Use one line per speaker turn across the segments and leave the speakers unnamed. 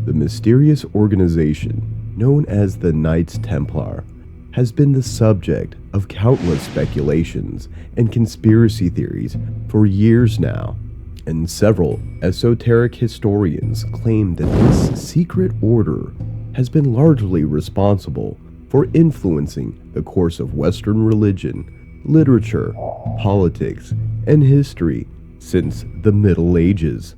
The mysterious organization, known as the Knights Templar, has been the subject of countless speculations and conspiracy theories for years now, and several esoteric historians claim that this secret order has been largely responsible for influencing the course of Western religion, literature, politics, and history since the Middle Ages.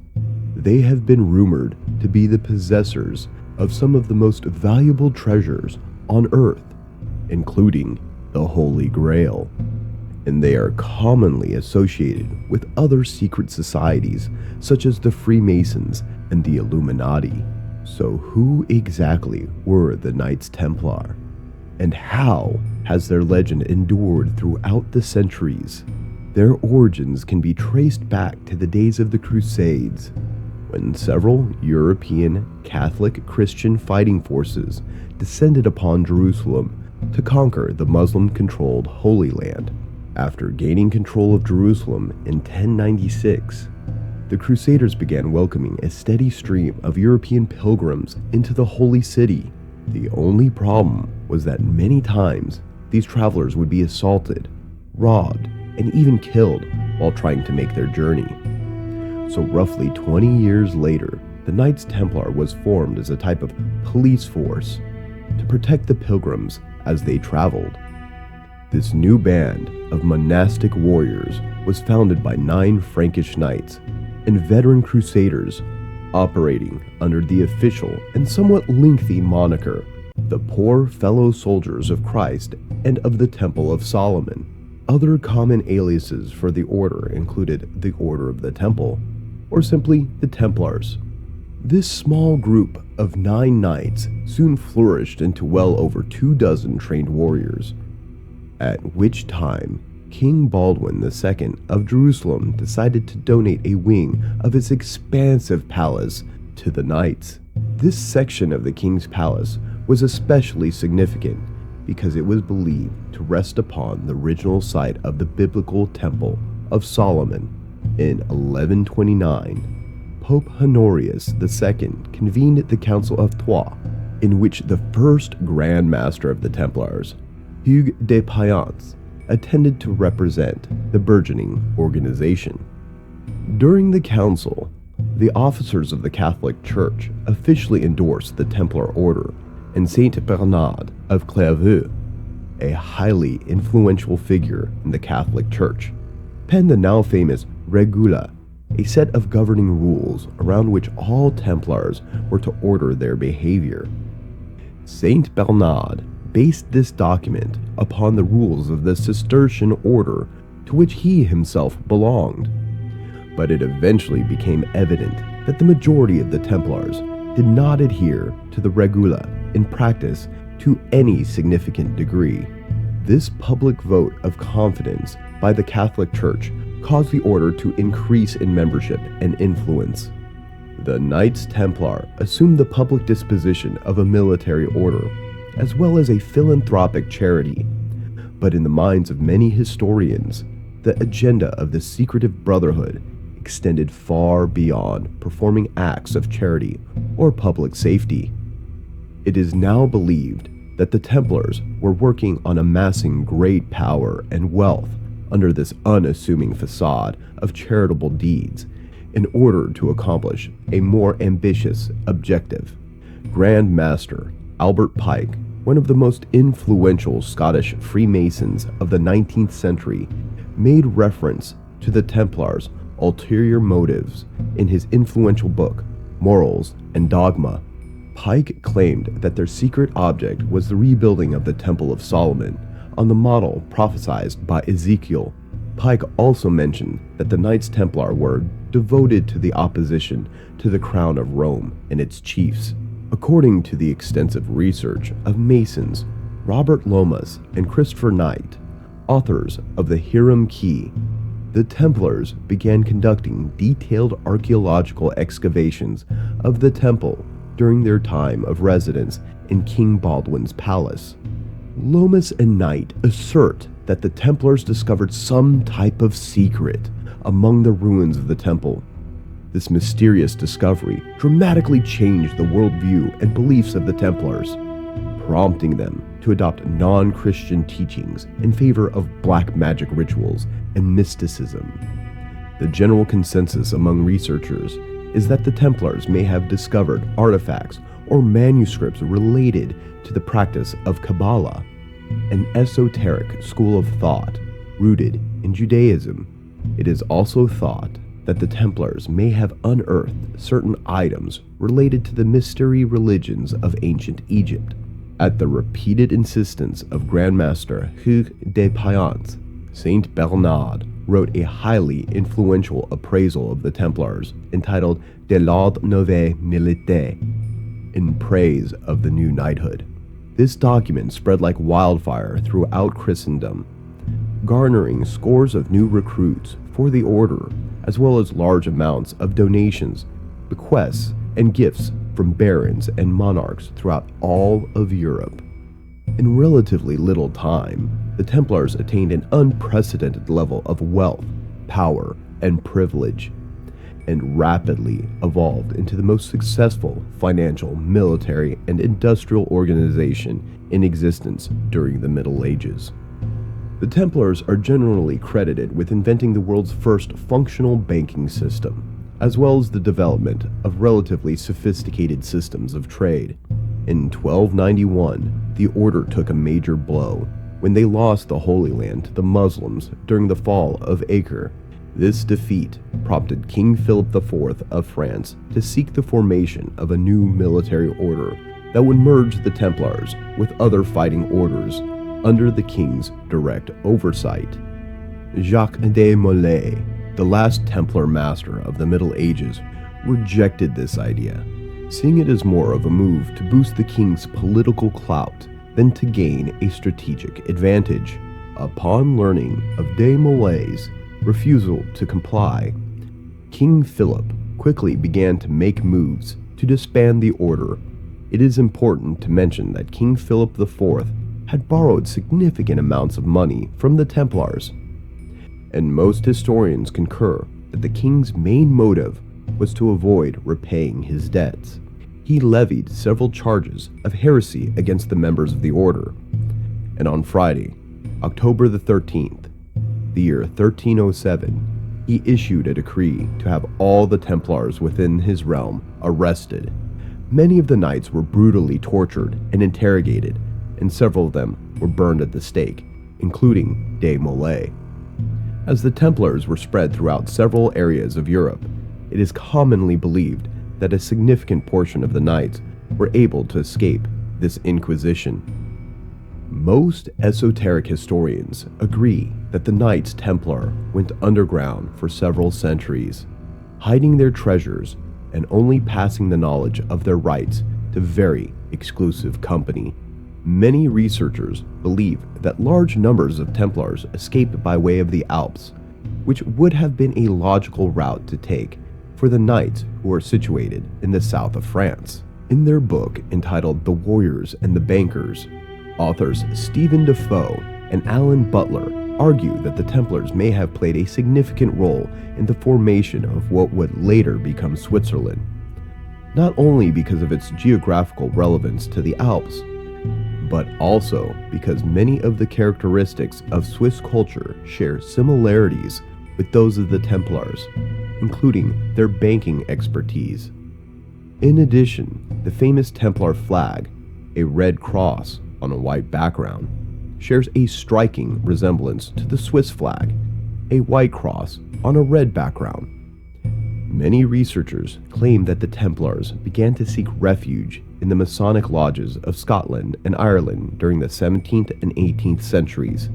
They have been rumored to be the possessors of some of the most valuable treasures on Earth, including the Holy Grail, and they are commonly associated with other secret societies such as the Freemasons and the Illuminati. So who exactly were the Knights Templar? And how has their legend endured throughout the centuries? Their origins can be traced back to the days of the Crusades, when several European Catholic Christian fighting forces descended upon Jerusalem to conquer the Muslim-controlled Holy Land. After gaining control of Jerusalem in 1096, the Crusaders began welcoming a steady stream of European pilgrims into the Holy City. The only problem was that many times these travelers would be assaulted, robbed, and even killed while trying to make their journey. So roughly 20 years later, the Knights Templar was formed as a type of police force to protect the pilgrims as they traveled. This new band of monastic warriors was founded by 9 Frankish knights and veteran crusaders operating under the official and somewhat lengthy moniker, the Poor Fellow Soldiers of Christ and of the Temple of Solomon. Other common aliases for the order included the Order of the Temple, or simply the Templars. This small group of 9 knights soon flourished into well over 24 trained warriors, at which time King Baldwin II of Jerusalem decided to donate a wing of his expansive palace to the knights. This section of the king's palace was especially significant because it was believed to rest upon the original site of the biblical Temple of Solomon. In 1129, Pope Honorius II convened the Council of Troyes, in which the first Grand Master of the Templars, Hugues de Payens, attended to represent the burgeoning organization. During the council, the officers of the Catholic Church officially endorsed the Templar Order, and Saint Bernard of Clairvaux, a highly influential figure in the Catholic Church, penned the now famous Regula, a set of governing rules around which all Templars were to order their behavior. Saint Bernard based this document upon the rules of the Cistercian order to which he himself belonged, but it eventually became evident that the majority of the Templars did not adhere to the Regula in practice to any significant degree. This public vote of confidence by the Catholic Church caused the order to increase in membership and influence. The Knights Templar assumed the public disposition of a military order, as well as a philanthropic charity. But in the minds of many historians, the agenda of the secretive brotherhood extended far beyond performing acts of charity or public safety. It is now believed that the Templars were working on amassing great power and wealth under this unassuming facade of charitable deeds in order to accomplish a more ambitious objective. Grand Master Albert Pike, one of the most influential Scottish Freemasons of the 19th century, made reference to the Templars' ulterior motives in his influential book, Morals and Dogma. Pike claimed that their secret object was the rebuilding of the Temple of Solomon on the model prophesied by Ezekiel. Pike also mentioned that the Knights Templar were devoted to the opposition to the crown of Rome and its chiefs. According to the extensive research of Masons Robert Lomas and Christopher Knight, authors of the Hiram Key, the Templars began conducting detailed archaeological excavations of the temple during their time of residence in King Baldwin's palace. Lomas and Knight assert that the Templars discovered some type of secret among the ruins of the temple. This mysterious discovery dramatically changed the worldview and beliefs of the Templars, prompting them to adopt non-Christian teachings in favor of black magic rituals and mysticism. The general consensus among researchers is that the Templars may have discovered artifacts or manuscripts related to the practice of Kabbalah, an esoteric school of thought rooted in Judaism. It is also thought that the Templars may have unearthed certain items related to the mystery religions of ancient Egypt. At the repeated insistence of Grandmaster Hugues de Payens, Saint Bernard wrote a highly influential appraisal of the Templars entitled De l'ordre nouveau militaire, in praise of the new knighthood. This document spread like wildfire throughout Christendom, garnering scores of new recruits for the order, as well as large amounts of donations, bequests, and gifts from barons and monarchs throughout all of Europe. In relatively little time, the Templars attained an unprecedented level of wealth, power, and privilege, and rapidly evolved into the most successful financial, military, and industrial organization in existence during the Middle Ages. The Templars are generally credited with inventing the world's first functional banking system, as well as the development of relatively sophisticated systems of trade. In 1291, the order took a major blow when they lost the Holy Land to the Muslims during the fall of Acre. This defeat prompted King Philip IV of France to seek the formation of a new military order that would merge the Templars with other fighting orders under the king's direct oversight. Jacques de Molay, the last Templar master of the Middle Ages, rejected this idea, seeing it as more of a move to boost the king's political clout than to gain a strategic advantage. Upon learning of de Molay's refusal to comply, King Philip quickly began to make moves to disband the order. It is important to mention that King Philip IV had borrowed significant amounts of money from the Templars, and most historians concur that the king's main motive was to avoid repaying his debts. He levied several charges of heresy against the members of the order, and on Friday, October the 13th, the year 1307, he issued a decree to have all the Templars within his realm arrested. Many of the knights were brutally tortured and interrogated, and several of them were burned at the stake, including de Molay. As the Templars were spread throughout several areas of Europe, it is commonly believed that a significant portion of the knights were able to escape this inquisition. Most esoteric historians agree that the Knights Templar went underground for several centuries, hiding their treasures and only passing the knowledge of their rights to very exclusive company. Many researchers believe that large numbers of Templars escaped by way of the Alps, which would have been a logical route to take for the knights who are situated in the south of France. In their book entitled The Warriors and the Bankers, authors Stephen Defoe and Alan Butler argue that the Templars may have played a significant role in the formation of what would later become Switzerland, not only because of its geographical relevance to the Alps, but also because many of the characteristics of Swiss culture share similarities with those of the Templars, including their banking expertise. In addition, the famous Templar flag, a red cross on a white background, shares a striking resemblance to the Swiss flag, a white cross on a red background. Many researchers claim that the Templars began to seek refuge in the Masonic lodges of Scotland and Ireland during the 17th and 18th centuries,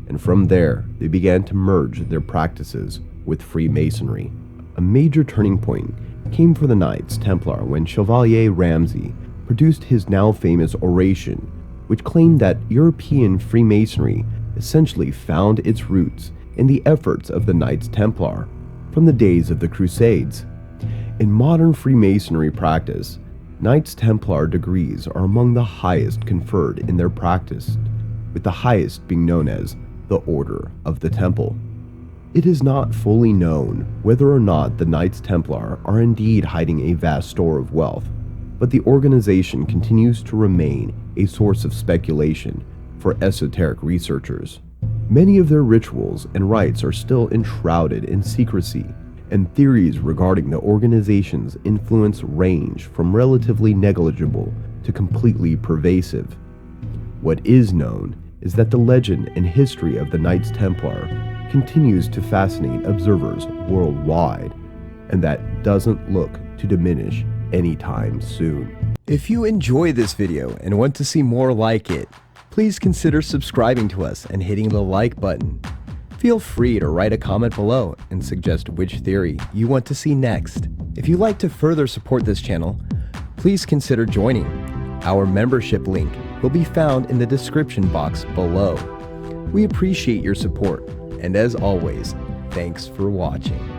and from there they began to merge their practices with Freemasonry. A major turning point came for the Knights Templar when Chevalier Ramsay produced his now famous oration, which claimed that European Freemasonry essentially found its roots in the efforts of the Knights Templar from the days of the Crusades. In modern Freemasonry practice, Knights Templar degrees are among the highest conferred in their practice, with the highest being known as the Order of the Temple. It is not fully known whether or not the Knights Templar are indeed hiding a vast store of wealth, but the organization continues to remain a source of speculation for esoteric researchers. Many of their rituals and rites are still enshrouded in secrecy, and theories regarding the organization's influence range from relatively negligible to completely pervasive. What is known is that the legend and history of the Knights Templar continues to fascinate observers worldwide, and that doesn't look to diminish anytime soon.
If you enjoy this video and want to see more like it, please consider subscribing to us and hitting the like button. Feel free to write a comment below and suggest which theory you want to see next. If you'd like to further support this channel, please consider joining. Our membership link will be found in the description box below. We appreciate your support, and as always, thanks for watching.